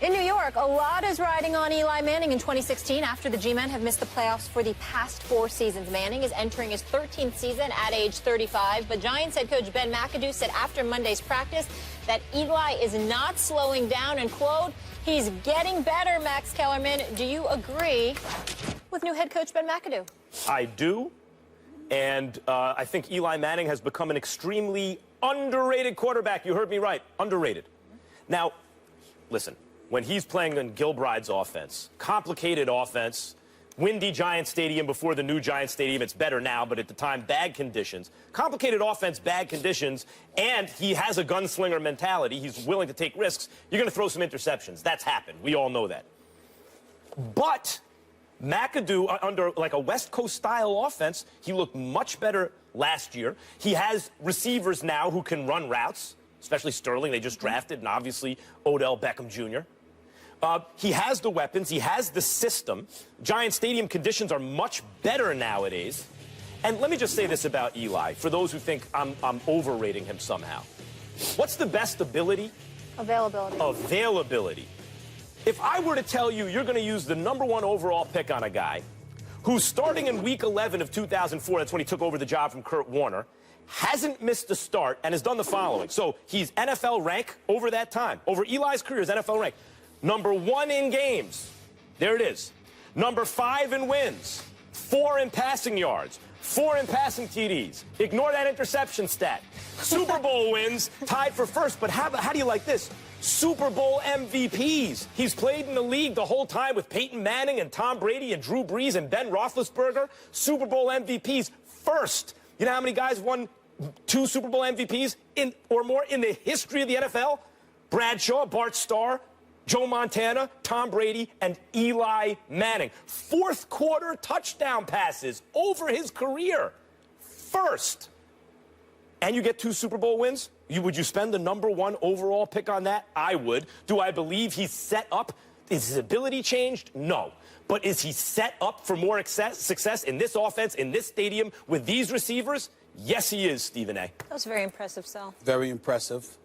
In New York, a lot is riding on Eli Manning in 2016 after the G-Men have missed the playoffs for the past 4 seasons. Manning is entering his 13th season at age 35, but Giants head coach Ben McAdoo said after Monday's practice that Eli is not slowing down and, quote, he's getting better, Max Kellerman. Do you agree with new head coach Ben McAdoo? I do, and I think Eli Manning has become an extremely underrated quarterback. You heard me right, underrated. Now, listen. When he's playing in Gilbride's offense, complicated offense, windy Giant Stadium before the new Giant Stadium. It's better now, but at the time, bad conditions. Complicated offense, bad conditions, and he has a gunslinger mentality. He's willing to take risks. You're going to throw some interceptions. That's happened. We all know that. But McAdoo, under like a West Coast-style offense, he looked much better last year. He has receivers now who can run routes, especially Sterling. They just drafted, and obviously Odell Beckham Jr. He has the weapons. He has the system. Giant Stadium conditions are much better nowadays. And let me just say this about Eli, for those who think I'm overrating him somehow. What's the best ability? Availability. Availability. If I were to tell you you're going to use the #1 overall pick on a guy who's starting in Week 11 of 2004, that's when he took over the job from Kurt Warner, hasn't missed a start and has done the following. So he's NFL rank over that time. Over Eli's career, is NFL rank. #1 in games. There it is. #5 in wins. 4 in passing yards. 4 in passing TDs. Ignore that interception stat. Super Bowl wins, tied for first. But how do you like this? Super Bowl MVPs. He's played in the league the whole time with Peyton Manning and Tom Brady and Drew Brees and Ben Roethlisberger. Super Bowl MVPs first. You know how many guys won 2 Super Bowl MVPs or more in the history of the NFL? Bradshaw, Bart Starr, Joe Montana, Tom Brady, and Eli Manning. 4th quarter touchdown passes over his career. First. And you get 2 Super Bowl wins? Would you spend the #1 overall pick on that? I would. Do I believe he's set up? Is his ability changed? No. But is he set up for more success in this offense, in this stadium, with these receivers? Yes, he is, Stephen A. That was very impressive, Sal. Very impressive.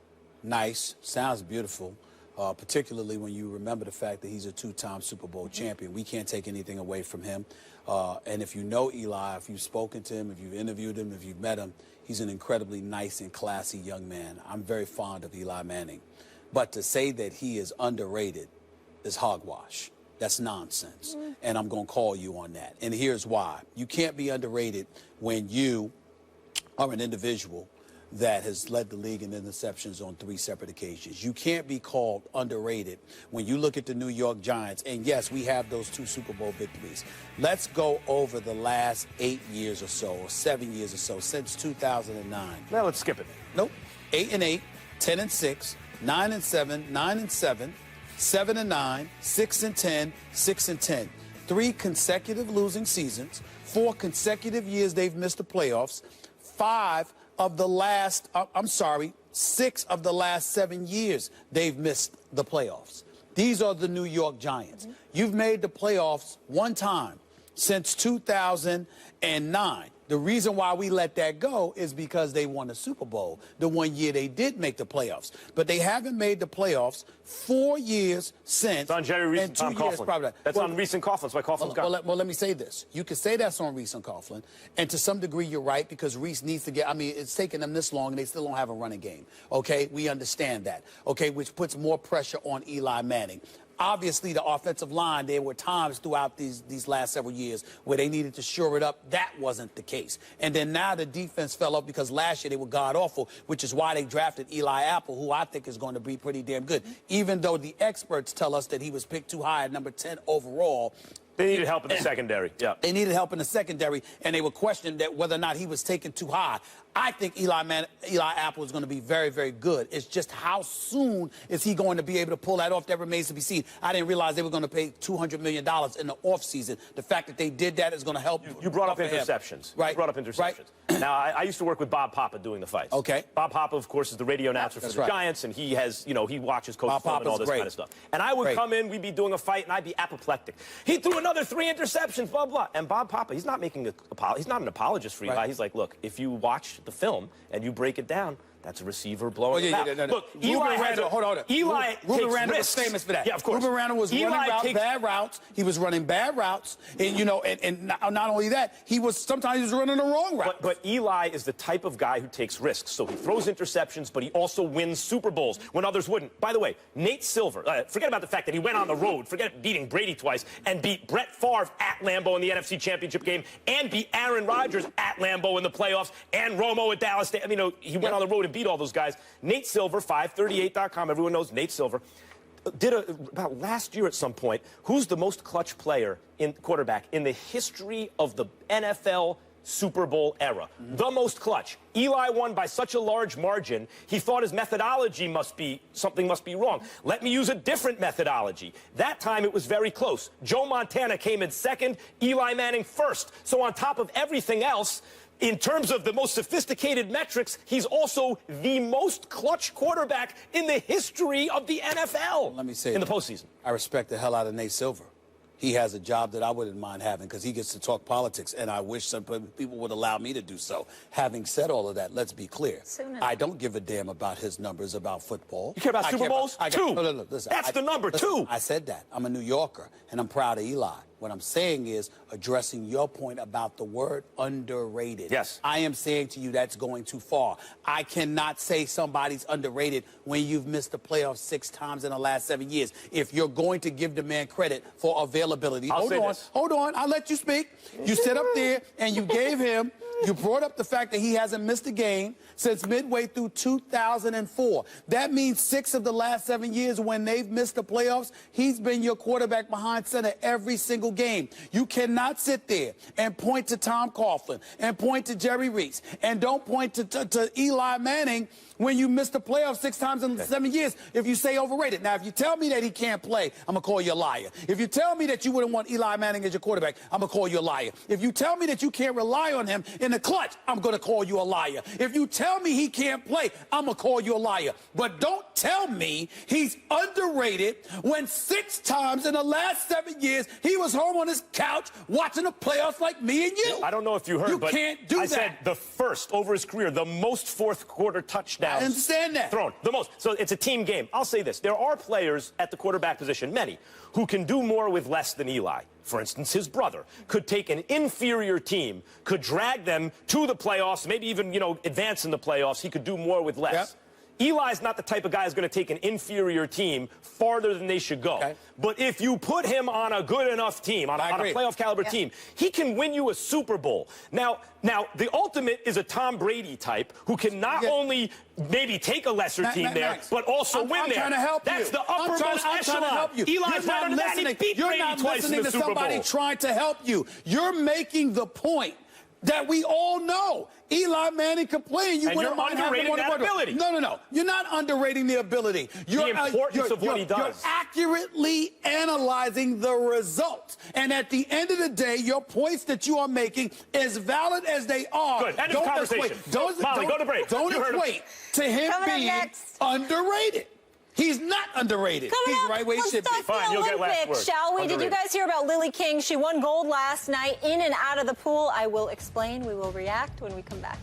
Nice. Sounds beautiful. Particularly when you remember the fact that he's a 2-time Super Bowl champion. We can't take anything away from him. And if you know Eli, if you've spoken to him, if you've interviewed him, if you've met him, he's an incredibly nice and classy young man. I'm very fond of Eli Manning. But to say that he is underrated is hogwash. That's nonsense. And I'm going to call you on that. And here's why. You can't be underrated when you are an individual that has led the league in interceptions on 3 separate occasions. You can't be called underrated when you look at the New York Giants. And yes, we have those 2 Super Bowl victories. Let's go over the last 8 years or so, or 7 years or so, since 2009. Now let's skip it. Nope. 8-8, 10-6, 9-7, 9-7, 7-9, 6-10, 6-10. 3 consecutive losing seasons. 4 consecutive years they've missed the playoffs. 6 of the last 7 years they've missed the playoffs. These are the New York Giants. You've made the playoffs 1 time since 2009. The reason why we let that go is because they won a Super Bowl the 1 year they did make the playoffs. But they haven't made the playoffs 4 years since. It's on Jerry Reese and Tom Coughlin. That's on Reese and Coughlin. That's why Coughlin's gone. Well, let me say this. You could say that's on Reese and Coughlin. And to some degree, you're right, because Reese needs to get, I mean, it's taken them this long, and they still don't have a running game. Okay? We understand that. Okay? Which puts more pressure on Eli Manning. Obviously, the offensive line, there were times throughout these last several years where they needed to shore it up. That wasn't the case. And then now the defense fell off because last year they were god-awful, which is why they drafted Eli Apple, who I think is going to be pretty damn good. Even though the experts tell us that he was picked too high at #10 overall. They needed help in the secondary. Yeah. They needed help in the secondary, and they were questioning that whether or not he was taken too high. I think Eli Apple is going to be very, very good. It's just how soon is he going to be able to pull that off? That remains to be seen. I didn't realize they were going to pay $200 million in the offseason. The fact that they did that is going to help. You brought up interceptions. Right. You brought up interceptions. Right. Now, I used to work with Bob Papa doing the fights. Okay. Bob Papa, of course, is the radio announcer for the Giants, and he has, you know, he watches Coach Film and all this kind of stuff. And I would come in, we'd be doing a fight, and I'd be apoplectic. He threw another 3 interceptions, blah, blah. And Bob Papa, he's not making he's not an apologist for Eli. He's like, look, if you watch the film and you break it down, That's a receiver blowing out. No. Look, Ruben Randall, hold on. Eli Ruben takes Randall risks. was famous for that. Yeah, of course. Ruben Randall was running bad routes. He was running bad routes, and and not only that, sometimes he was running the wrong route. But Eli is the type of guy who takes risks. So he throws interceptions, but he also wins Super Bowls when others wouldn't. By the way, Nate Silver, forget about the fact that he went on the road, forget beating Brady twice, and beat Brett Favre at Lambeau in the NFC Championship game, and beat Aaron Rodgers at Lambeau in the playoffs, and Romo at Dallas State. I mean, he went on the road and beat all those guys. Nate Silver, 538.com, everyone knows Nate Silver, did about last year at some point, who's the most clutch player in quarterback in the history of the NFL Super Bowl era? The most clutch. Eli won by such a large margin, he thought his methodology something must be wrong. Let me use a different methodology. That time it was very close. Joe Montana came in second, Eli Manning first. So on top of everything else, in terms of the most sophisticated metrics, he's also the most clutch quarterback in the history of the NFL. Let me say in the postseason. I respect the hell out of Nate Silver. He has a job that I wouldn't mind having because he gets to talk politics, and I wish some people would allow me to do so. Having said all of that, let's be clear. I don't give a damn about his numbers about football. You care about Super Bowls? Two. No, listen, That's the number, two. I said that. I'm a New Yorker, and I'm proud of Eli. What I'm saying is addressing your point about the word underrated. Yes. I am saying to you that's going too far. I cannot say somebody's underrated when you've missed the playoffs 6 times in the last 7 years. If you're going to give the man credit for availability. Hold on. I'll let you speak. You sit up there and you gave him, you brought up the fact that he hasn't missed a game since midway through 2004. That means 6 of the last 7 years when they've missed the playoffs, he's been your quarterback behind center every single game. You cannot sit there and point to Tom Coughlin and point to Jerry Reese and don't point to Eli Manning when you missed the playoffs 6 times in 7 years if you say overrated. Now, if you tell me that he can't play, I'm going to call you a liar. If you tell me that you wouldn't want Eli Manning as your quarterback, I'm going to call you a liar. If you tell me that you can't rely on him in the clutch, I'm going to call you a liar. If you tell me he can't play, I'm going to call you a liar. But don't tell me he's underrated when 6 times in the last 7 years he was home on his couch watching the playoffs like me and you. I don't know if you heard, but can't do I that. said the first over his career, the most fourth-quarter touchdowns. I understand that. Thrown. The most. So it's a team game. I'll say this. There are players at the quarterback position, many, who can do more with less than Eli. For instance, his brother could take an inferior team, could drag them to the playoffs, maybe even, advance in the playoffs. He could do more with less. Yep. Eli's not the type of guy who's going to take an inferior team farther than they should go. Okay. But if you put him on a good enough team, on a playoff caliber team, he can win you a Super Bowl. Now, the ultimate is a Tom Brady type who can not only maybe take a lesser team there, but also win there. I'm trying to help you. That's the uppermost echelon. Trying to help you. Eli's right under that. He beat Brady twice in the Super Bowl. Somebody trying to help you. You're making the point that we all know. Eli Manning can play, and you wouldn't mind having one that ability. No. You're not underrating the ability. The importance of what he does. You're accurately analyzing the results. And at the end of the day, your points that you are making, as valid as they are, Good. End of conversation. Molly, go to break. Don't equate to him being underrated. He's not underrated. Coming He's up, right where he should be. Fine, you'll get last word. Shall we? Did you guys hear about Lily King? She won gold last night in and out of the pool. I will explain. We will react when we come back.